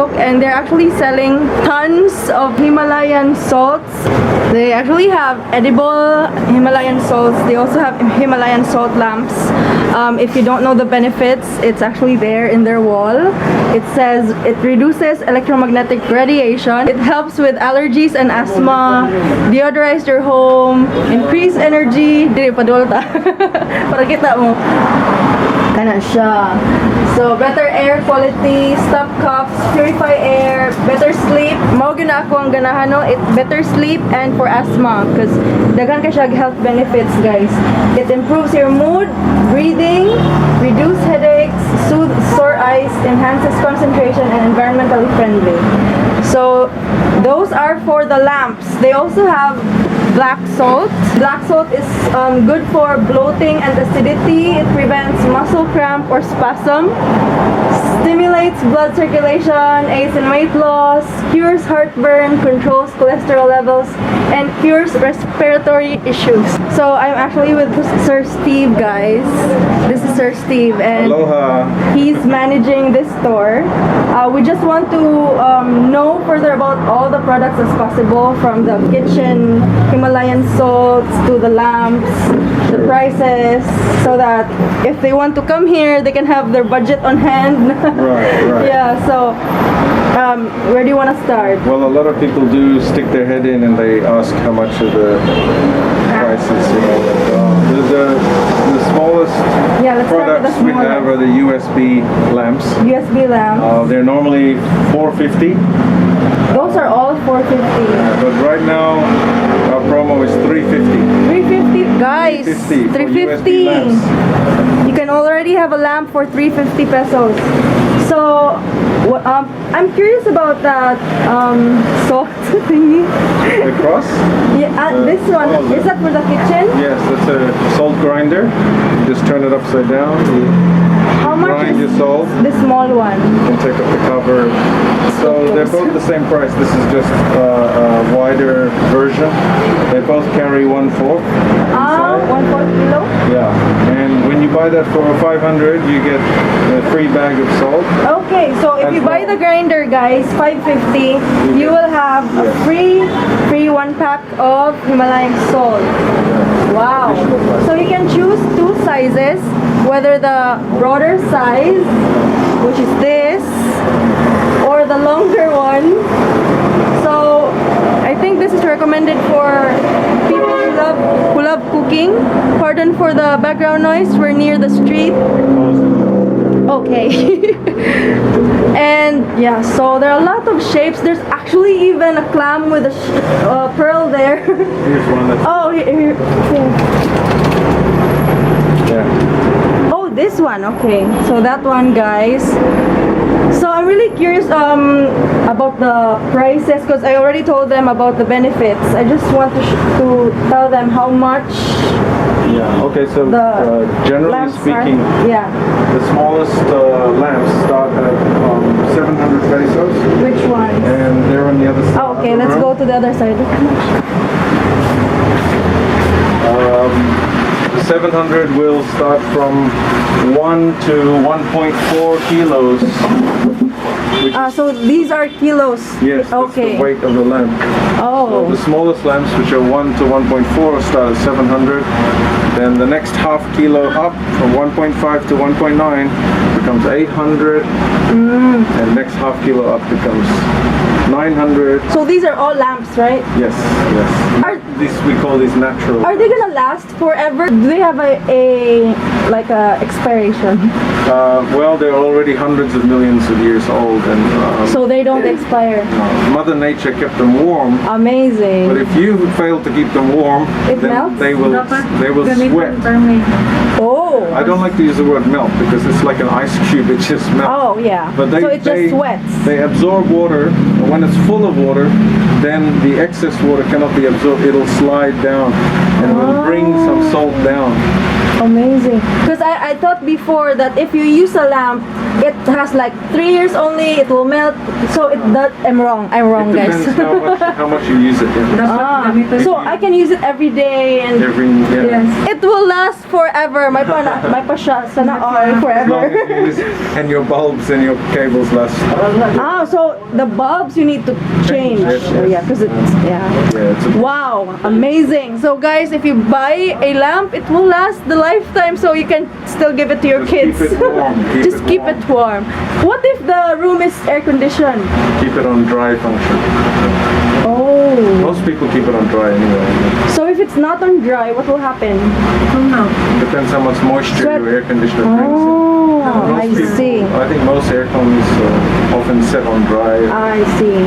Facebook, and they're actually selling tons of Himalayan salts. They actually have edible Himalayan salts. They also have Himalayan salt lamps. If you don't know the benefits, it's actually there in their wall. It says it reduces electromagnetic radiation. It helps with allergies and asthma. Deodorize your home. Increase energy. Dili pa dolta. Para kita mo. Kana siya. So, better air quality, stop coughs, purify air, better sleep. Mao gyud na ako ang ganahan no. It better sleep and for asthma because daghan ka siya health benefits, guys. It improves your mood, breathing, reduce headaches, soothe sore eyes, enhances concentration, and environmentally friendly. So, those are for the lamps. They also have black salt. Black salt is good for bloating and acidity. It prevents muscle cramp or spasm, stimulates blood circulation, aids in weight loss, cures heartburn, controls cholesterol levels, and cures respiratory issues. So I'm actually with Sir Steve, guys. This is Sir Steve, and aloha. He's managing this store. We just want to know further about all the products as possible, from the kitchen Himalayan salts to the lamps, the prices, so that if they want to come here, they can have their budget on hand. Right. Yeah, so where do you want to start? Well, a lot of people do stick their head in and they ask how much are the prices, you know. The smallest Yeah, let's start with the products we smallest. have are the USB lamps. USB lamps. They're normally $450, Those are all $450. but right now our promo is $350. $350, guys. $350 for USB $350. lamps. You can already have a lamp for 350 pesos. So, I'm curious about that salt thingy. The cross? Yeah, this one, is that for the kitchen? Yes, that's a salt grinder. You just turn it upside down. You How much grind your is salt the small one? and take off the cover. So they're both the same price. This is just a wider version. They both carry 1/4 inside. 1/4 kilo? Yeah, and when you buy that for 500, you get a free bag of salt. Okay, so if you buy the grinder, guys, 550, you will have a free 1 pack of Himalayan salt. Wow. So you can choose 2 sizes, whether the broader size, which is this, or the longer one. So I think this is recommended for people who love cooking. Pardon for the background noise, we're near the street. Okay. And yeah, so there are a lot of shapes. There's actually even a clam with a pearl there. Here's one that's here. yeah. Oh, this one. Okay, so that one, guys. So I'm really curious about the prices, because I already told them about the benefits. I just want to tell them how much. Yeah. Okay. So generally lamps speaking, are. Yeah. the smallest lamps start at 700 pesos, Which one? and they're on the other side. Oh, okay, let's go to the other side. The 700 will start from 1 to 1.4 kilos. So these are kilos. Yes, that's Okay. the weight of the lamp. Oh. The smallest lamps, which are 1 to 1.4, start at 700. Then the next half kilo up from 1.5 to 1.9 becomes 800. And next half kilo up becomes 900. So these are all lamps, right? Yes. We call these natural. Are they gonna last forever? Do they have a expiration? Well, they're already hundreds of millions of years old, and So they don't expire. Mother Nature kept them warm. Amazing. But if you fail to keep them warm, It then melts? they will sweat. Oh. I don't like to use the word melt because it's like an ice cube. It just melts. Oh yeah. But So it just sweats. They absorb water. And when it's full of water, then the excess water cannot be absorbed. It'll slide down and will bring some salt down. Amazing. Because I thought before that if you use a lamp, it has like 3 years only, it will melt. So I'm wrong. I'm wrong, It guys. depends how much you use it. Yeah. So I can use it every day and it will last forever. My pa siya, sana all As long forever. as you use it, and your bulbs and your cables last. So the bulbs you need to change. Yes, yes. Yeah, because Yeah, it's a wow, amazing. So guys, if you buy a lamp, it will last the lifetime, so you can still give it to your Just kids. keep it warm. Just keep it warm. What if the room is air conditioned? Keep it on dry function. Oh. Most people keep it on dry anyway. So if it's not on dry, what will happen? Depends how much moisture Sweat. your air conditioner brings in. Oh, I see. I think most air cons often set on dry. I see.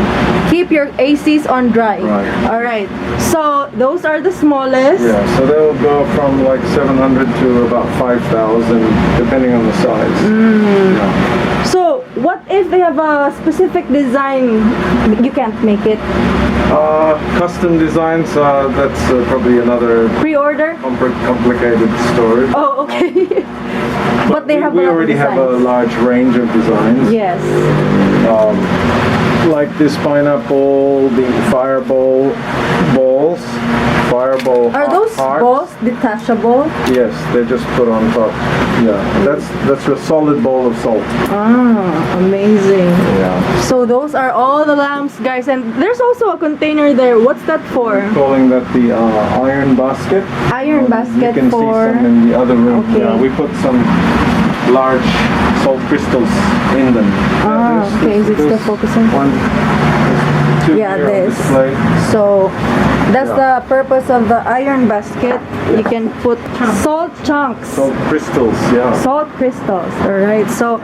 Keep your ACs on dry. Right. All right. So those are the smallest. Yeah, so they'll go from like 700 to about 5,000, depending on the size. Yeah. So what if they have a specific design? You can't make it. Custom designs, that's probably another Pre-order? complicated story. Oh, okay. But they have we a lot of already have a designs. large range of designs. Yes. Like this pineapple, the fireball balls, fireball Are those hearts. balls detachable? Yes, they're just put on top. Yeah, that's a solid bowl of salt. Ah, amazing. Yeah. So those are all the lamps, guys, and there's also a container there. What's that for? Calling that the iron basket. Iron basket You can for. see some in the other room. Okay. Yeah, we put some large salt crystals in them. Ah, okay. Is it still focusing? One, there's two Yeah, here on this. display. So that's Yeah. the purpose of the iron basket. You can put salt chunks, Salt crystals, yeah. salt crystals. All right. So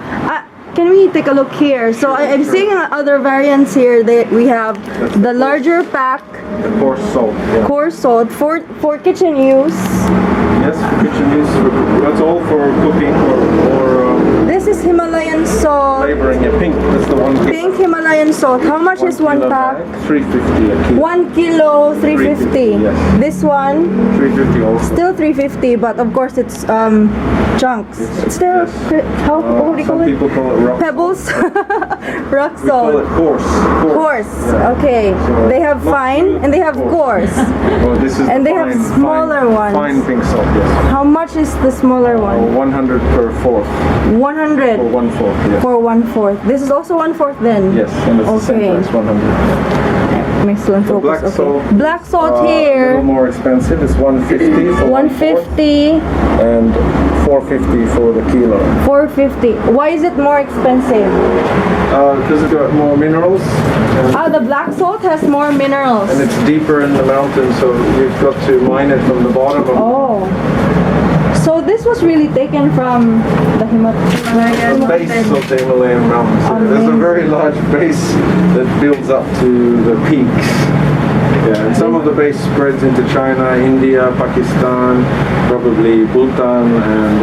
can we take a look here? So I'm seeing other variants here. We have the larger pack, The coarse salt, yeah. coarse salt for kitchen use. Yes, for kitchen use. That's all for cooking or This is Himalayan salt. flavoring. Yeah, pink. That's the one. Pink Himalayan salt. How much is one kilo pack? bag, 350 a kilo. 1 kilo, 350. 350, yes. This one, 350 also. still 350, but of course it's chunks. It's still, yes. how what do you Some call it? people call it rock. Pebbles? Rock We call it salt. coarse. Coarse. Yeah. Okay. So, They have not fine too and they have coarse. Oh, this is And the they have fine, smaller ones. Fine pink salt, yes. How much is the smaller one? 100 per fourth. 100 Or 1/4, yes. for 1/4. This is also 1/4 then? Yes, and it's the same Okay. price, 100. Makes one focus. black Okay. salt, Black salt A little here. more expensive. It's 150 for 150, and 450 for the kilo. 450. Why is it more expensive? Because it's got more minerals and, The black salt has more minerals. and it's deeper in the mountain, so you've got to mine it from the bottom of Oh. So this was really taken from the Himalayan the base of the Himalayan mountains. There's a very large base that builds up to the peaks. Yeah, and some of the base spreads into China, India, Pakistan, probably Bhutan and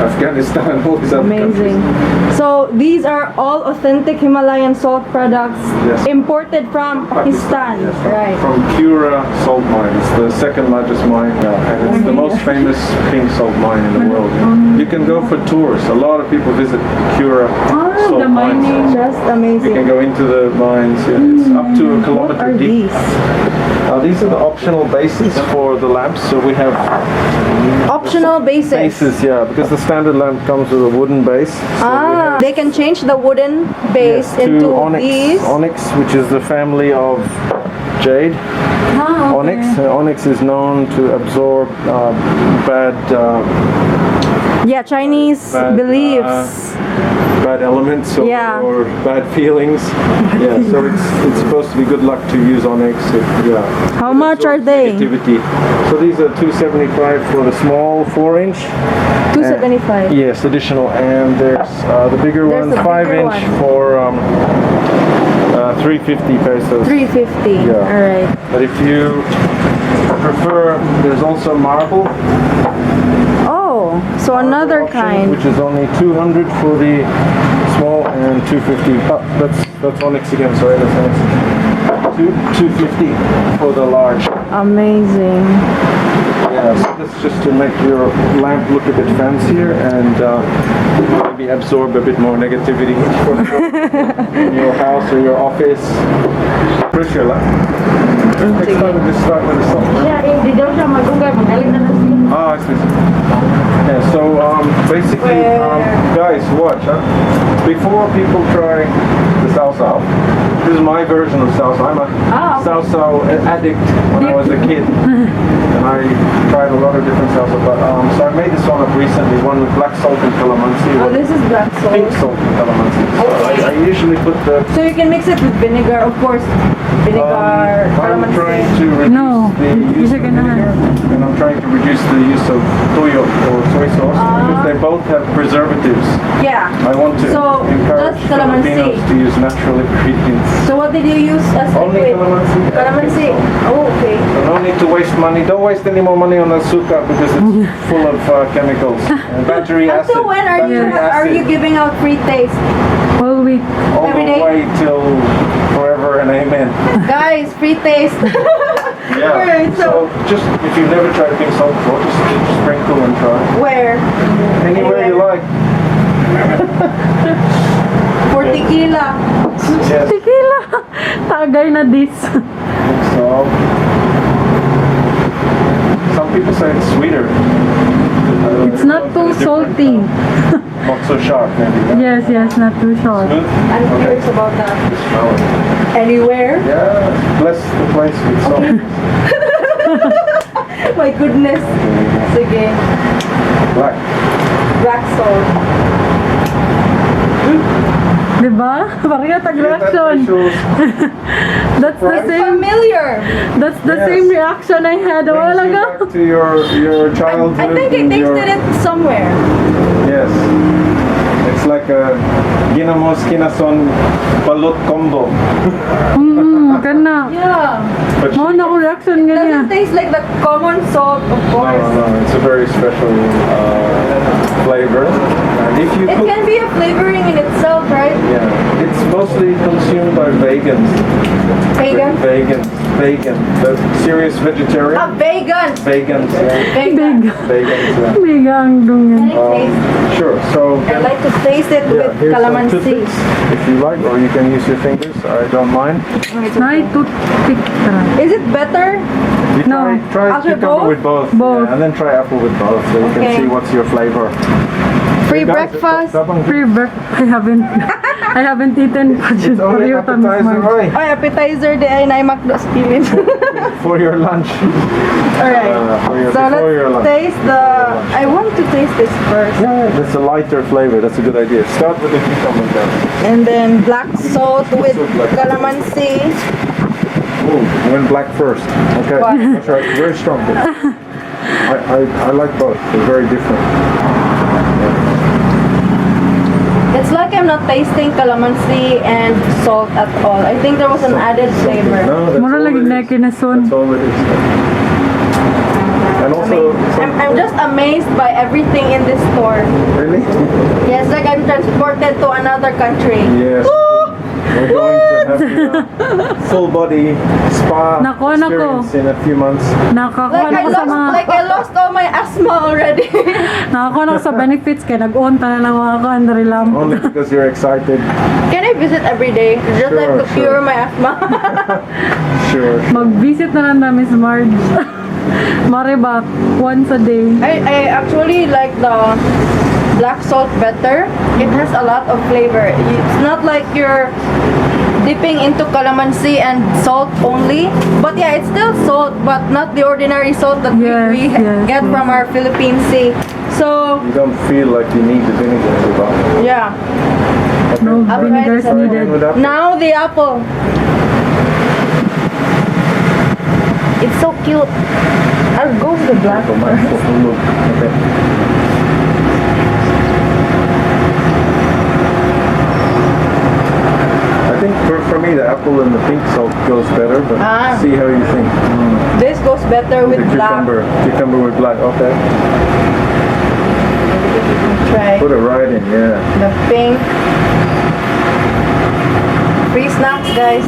Afghanistan, all these other Amazing. countries. So these are all authentic Himalayan salt products Yes. imported from Pakistan. Yes, Right. from Pura salt mine. It's the second largest mine and it's the most famous pink salt mine in the world. You can go for tours. A lot of people visit Pura salt the mines. mining. Just You can amazing. go into the mines. It's up to a What kilometer are deep. these? These are the optional bases for the lamps. So we have Optional bases. bases, yeah, because the standard lamp comes with a wooden base. So we have They can change the wooden base two into onyx, these. onyx, which is the family of jade. Onyx. Onyx is known to absorb bad Chinese bad, beliefs. bad elements or, Yeah. or bad feelings. Yeah, so it's supposed to be good luck to use onyx. Yeah. How It much are absorbs they? negativity. So these are 275 for the small 4-inch. 275. Yes, additional, and there's the bigger There's one, a 5-inch bigger one. for 350 pesos. 350. Yeah. All right. But if you prefer, there's also marble. Oh, so another option, kind. which is only 200 for the small and 250. Oh, that's onyx again. Sorry, that's onyx. 250 for the large. Amazing. Yeah, Yeah, so this is just to make your lamp look a bit fancier and maybe absorb a bit more negativity in your house or your office. Push your lamp. Next time we just start with the salt. Yeah, hindi daw siya magugay. Magaling na siya. Ah, I see. Yeah, so basically, guys, watch. Huh? Before people try the salsa, this is my version of salsa. I'm a salsa addict when I was a kid, and I tried a lot of different salsa. But so I made this one up recently, one with black salt and calamansi. Oh, this is black salt. Pink salt and calamansi. So I usually put the. So you can mix it with vinegar, of course. Vinegar, I'm calamansi. trying to reduce the use of vinegar, and I'm trying to reduce the use of toyo or soy sauce because they both have preservatives. Yeah. I want to encourage that's calamansi. Filipinos to use natural ingredients. So what did you use as Only liquid? calamansi. Calamansi. Oh, okay. So no need to waste money. Don't waste any more money on azúcar because it's full of chemicals. And battery acid. Until when are you giving out free taste? All week. All every the day? way till forever and amen. Guys, free taste. Yeah. Alright, So just if you've never tried pink salt before, just sprinkle and try. Where? Anywhere you like. For tequila. Yes. Tequila. Tagay na this. Pink salt. Some people say it's sweeter. It's not too salty. Not so sharp, maybe. Yeah? Yes, not too short. Smooth? I'm curious about that. Smell it. Anywhere? Yeah, bless the place with salt. My goodness. Sige. Black. Black salt. Diba? Parang tag-reaction. That's the same. Familiar. That's the Yes. same reaction I had a while Brings you ago. back to your childhood. I think I and tasted it somewhere. Yes. It's like a ginamos kinason balut combo. Kana. Yeah. But Mo na ko reaction Doesn't ganyan. taste like the common salt, of course. no, it's a very special flavor. And if you It cook, can be a flavoring in itself, right? yeah, it's mostly consumed by vegans. Vegan? Vegan. The serious vegetarian. Vegan. Vegans. Yeah. Vegan. Vegans. Yeah. Bigang dungan. Can I taste? Sure. So I like to taste it with here's some calamansi. toothpicks, if you like, or you can use your fingers. I don't mind. Nay, toothpick tara. Is it better? You No. try After cucumber both? with both. Both. Yeah, and then try apple with both, so you Okay. can see what's your flavor. Free Guys, breakfast. tabang- Free breakfast. I haven't eaten It's only appetizer, right? Oh, appetizer di ay na makdos kilin. For your lunch. Alright. So Before your let's lunch. taste the. I want to taste this first. Yeah, that's a lighter flavor. That's a good idea. Start with the cucumber then. And then black salt with calamansi. Oh, you went black first. Okay, Why? that's right. Very strong. I like both. They're very different. It's like I'm not tasting calamansi and salt at all. I think there was an added flavor. No, that's Mura all lagi it na is. kinason. That's all it is. And also, I'm just amazed by everything in this store. really? Yes, like I'm transported to another country. Yes. We're going to have a full body spa Nako. experience in a few months. Nakakuha na ko sa mga I lost all my asthma already. nakakuha na ko sa benefits kaya nag-on ta na lang mga country lang. Only because you're excited. Can I visit every day? Just like to Sure. cure my asthma. Sure. Mag-visit na lang na Miss Marge. Mariba, once a day. I actually like the black salt better. It has a lot of flavor. It's not like you're dipping into calamansi and salt only. But yeah, it's still salt, but not the ordinary salt that Yes, we yes, get yes. from our Philippine sea. So, You don't feel like you need the vinegar in the bottle. yeah. Okay. No I'll be vinegar is right needed. With apple. Now the apple. It's so cute. I'll go with the black For my first. full look. Okay. I think for me the apple and the pink salt goes better, but see how you think. This goes better with The black. cucumber with black. Okay. Try Put it right in, yeah. the pink. Free snacks, guys.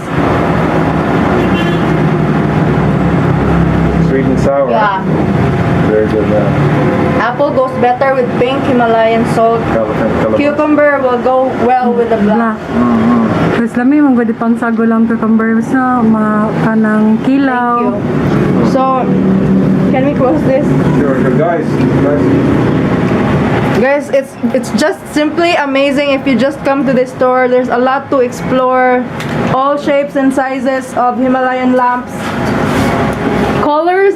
sweet and sour. Yeah. Very good. Apple goes better with pink Himalayan salt. Cucumber will go well with the black. Tapos lami mong gudi pang sago lang cucumber sa kanang kilaw. Thank you. So, can we close this? Sure, guys. Guys, it's just simply amazing if you just come to this store. There's a lot to explore. All shapes and sizes of Himalayan lamps. Colors,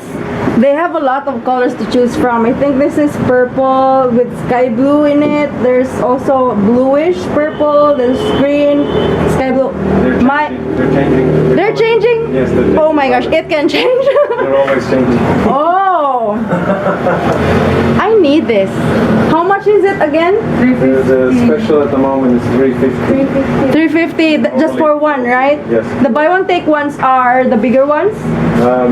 they have a lot of colors to choose from. I think this is purple with sky blue in it. There's also bluish purple, there's green, sky blue. They're changing. They're changing? Yes, they're changing. Oh my gosh, it can change. They're always changing. Oh, I need this. How much is it again? The special at the moment is 350. 350 just for one, right? Yes. The buy one take ones are the bigger ones?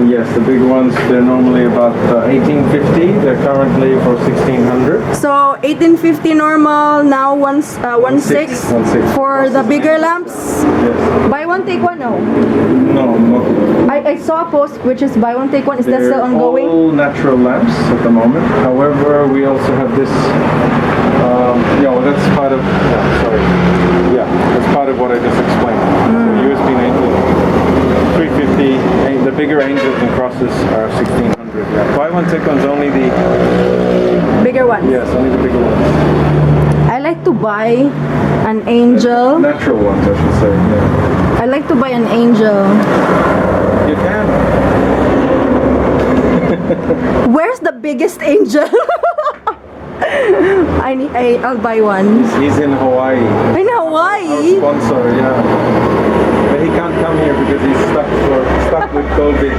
Yes, the big ones, they're normally about 1850. They're currently for 1600. So 1850 normal, now 16 16. for the bigger lamps. Yes. Buy one take one, no. No. I saw a post which is buy one take one. Is that They're still ongoing? all natural lamps at the moment. However, we also have this. That's part of. That's part of what I just explained. So USB angel, 350. The bigger angels and crosses are 1600. Yeah. Buy one take one's only the. Bigger ones. Yes, only the bigger ones. I like to buy an angel. Natural ones, I should say. Yeah. I like to buy an angel. You can. Where's the biggest angel? I'll buy one. He's in Hawaii. In Our Hawaii? sponsor, yeah. But he can't come here because he's stuck with COVID.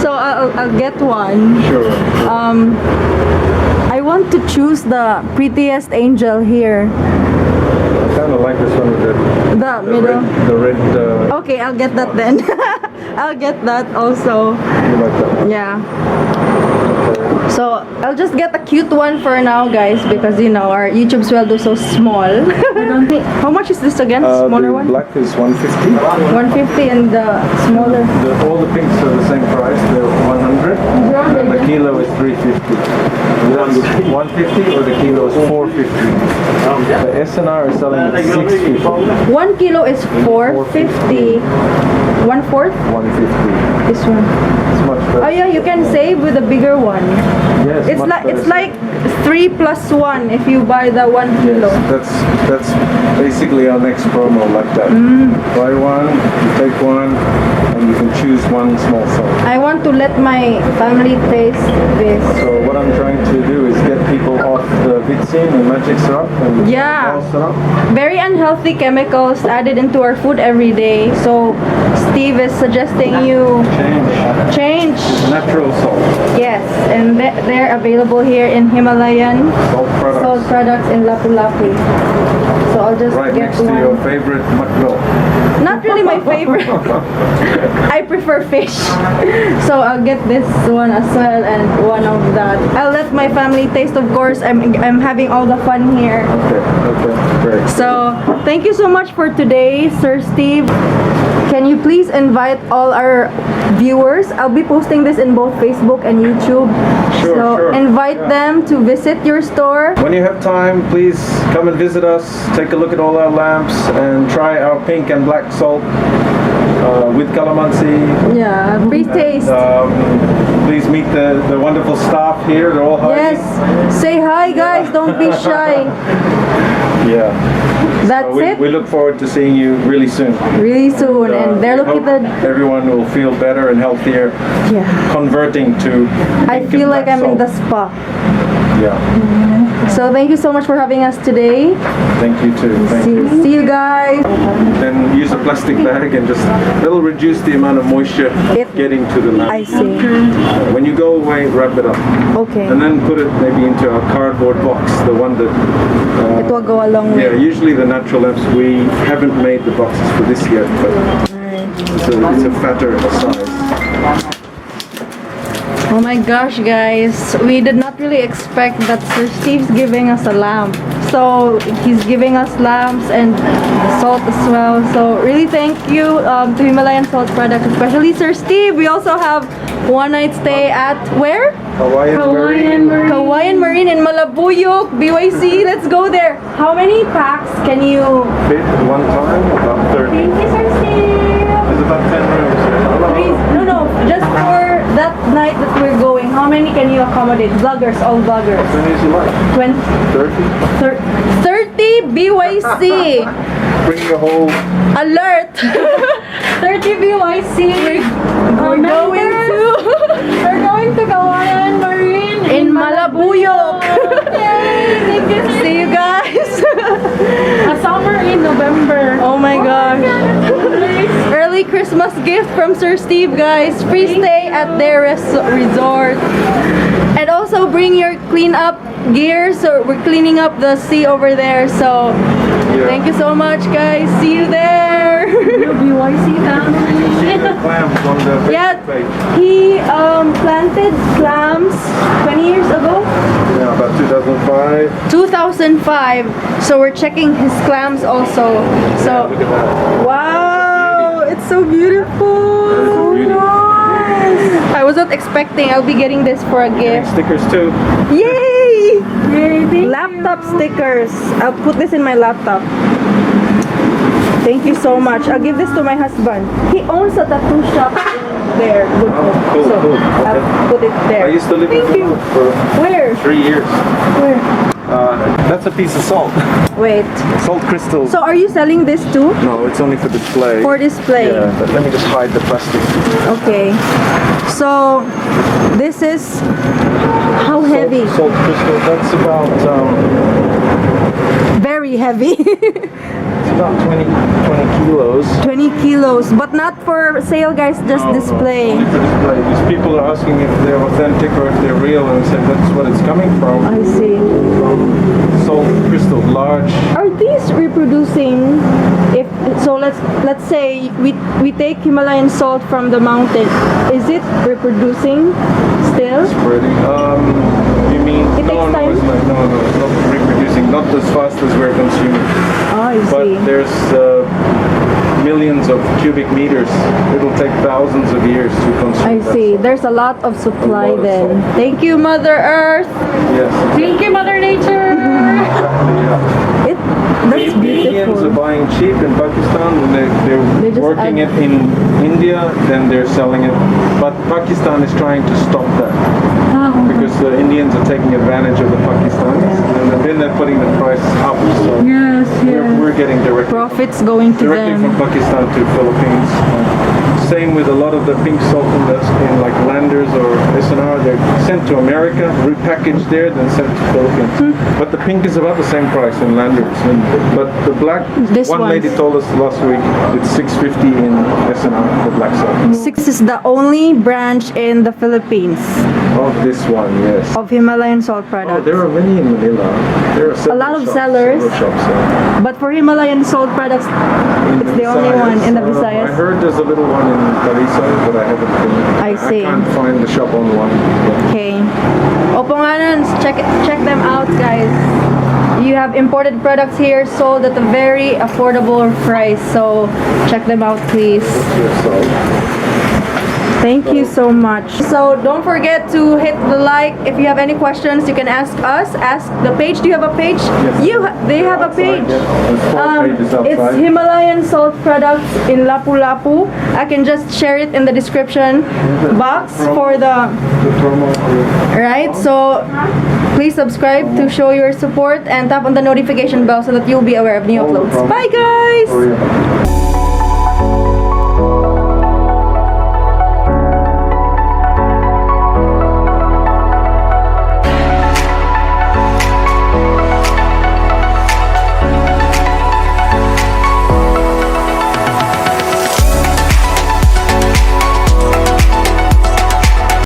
So I'll get one. Sure. I want to choose the prettiest angel here. I kind of like this one with The middle. the red. Okay, I'll get that then. I'll get that also. You like that one? Yeah. So I'll just get a cute one for now, guys, because our YouTube sweldo is so small. How much is this again? Smaller the one? black is 150. 150 and the smaller. All the pinks are the same price. They're 100. And the kilo is 350. That's 150 or the kilo is 450. The SNR is selling at 650. 1 kilo is 450. 1/4? 150. This one. It's much better. Oh yeah, you can save with the bigger one. Yes, It's much like better. it's like 3 plus 1 if you buy the 1 kilo. That's basically our next promo like that. Buy one, you take one, and you can choose one small salt. I want to let my family taste this. So what I'm trying to do is get people off the Vitsin and magic syrup and Yeah. all syrup. Very unhealthy chemicals added into our food every day. So Steve is suggesting you change. Natural salt. Yes, and they're available here in Himalayan Salt products. in Lapu-lapu. So I'll just Right get next to one. your favorite mackerel. Not really my favorite. I prefer fish. So I'll get this one as well and one of that. I'll let my family taste, of course. I'm having all the fun here. Okay, great. So thank you so much for today, Sir Steve. Can you please invite all our viewers? I'll be posting this in both Facebook and YouTube. Sure. Invite them to visit your store. When you have time, please come and visit us. Take a look at all our lamps and try our pink and black salt with calamansi. Yeah, pre-taste. Please meet the wonderful staff here. They're all hiding. Yes. Say hi, guys. Don't be shy. Yeah. That's it. We look forward to seeing you really soon. Really soon. And they're we hope located. everyone will feel better and healthier Yeah. converting to I pink feel and like black I'm in the salt. spa. Yeah. So thank you so much for having us today. Thank you too. Thank you. See you guys. Then use a plastic bag and it'll reduce the amount of moisture getting to the lamp. I see. When you go away, wrap it up. Okay. And then put it maybe into a cardboard box, the one that... It will go along yeah, with. usually the natural lamps, we haven't made the boxes for this yet, but it's a fatter size. Oh my gosh, guys. We did not really expect that Sir Steve's giving us a lamp. So he's giving us lamps and salt as well. So really thank you to Himalayan Salt Products, especially Sir Steve. We also have one night stay at where? Hawaiian Marine. Hawaiian Marine in Malabuyok, BYC. Let's go there. How many packs can you? Fit one time, about 30. Thank you, Sir Steve. There's about 10 rooms here. Please, no, just for that night that we're going, how many can you accommodate? Vloggers, all vloggers. As many as you like. 20, 30 BYC. Bring your whole... Alert! 30 BYC. We're going to... We're going to Hawaiian Marine in Malabuyok. Yay! Thank you. See you guys. A summer in November. Oh my gosh. Early Christmas gift from Sir Steve, guys. Free stay at their resort. And also bring your clean up gear. So we're cleaning up the sea over there. So thank you so much, guys. See you there. BYC family. See the clams on the Facebook Yeah, page. he planted clams 20 years ago. Yeah, about 2005. 2005. So we're checking his clams also. So Look at that. wow, it's so beautiful. So beautiful. I was not expecting I'll be getting this for a gift. Stickers too. Yay! Yay, Laptop stickers. I'll put this in my laptop. Thank you so much. I'll give this to my husband. He owns a tattoo shop there. Good Oh, cool, so cool. I'll Okay. put it there. I used to live in Thank you. Vermont for Where? 3 years. Where? That's a piece of salt. Wait. Salt crystals. So are you selling this too? No, it's only for display. For display? Yeah, but let me just hide the plastic. Okay. So this is how heavy? Salt crystal. That's about Very heavy. it's about 20 kilos. 20 kilos, but not for sale, guys, just No, no, display. only for display. These people are asking if they're authentic or if they're real, and I said that's what it's coming from. I see. Salt crystal, large. Are these reproducing? If so, let's say we take Himalayan salt from the mountain. Is it reproducing still? Spreading. You mean? It takes No, time? it's not. No, it's not reproducing. Not as fast as we're consuming. Oh, I But see. there's millions of cubic meters. It'll take thousands of years to consume. I that see. salt. There's a lot of supply A lot of then. salt. Thank you, Mother Earth. Yes. Thank you, Mother Nature. Yeah. That's Indians are beautiful. buying cheap in Pakistan. They They're just working add- it in India, then they're selling it. But Pakistan is trying to stop that because the Indians are taking advantage of the Pakistanis, and then they're putting the price up. So Yes, we're getting directly Profits going to from them. Pakistan to Philippines. Same with a lot of the pink salt in like Landers or SNR. They're sent to America, repackaged there, then sent to Philippines. But the pink is about the same price in Landers. But the black, This one one's- lady told us last week, it's $6.50 in SNR, the black salt. Six is the only branch in the Philippines Of this one, yes. of Himalayan salt Oh, products. there are many in Manila. There are several lot of shops, sellers. several shops, yeah. But for Himalayan salt products, In it's the only Visayas, one in the I Visayas. heard there's a little one in Talisay, but I haven't been. I see. I can't find the shop online. Okay. Oponganan, check them out, guys. You have imported products here sold at a very affordable price. So check them out, please. Yes, so Thank you so much. So don't forget to hit the like. If you have any questions, you can ask us. Ask the page. Do you have a page? Yes. They have a Outside, page. yeah. There's 4 pages outside. It's Himalayan salt products in Lapu-lapu. I can just share it in the description box for the promo. right. So please subscribe to show your support and tap on the notification bell so that you'll be aware of new uploads. Bye, guys. Oh, yeah.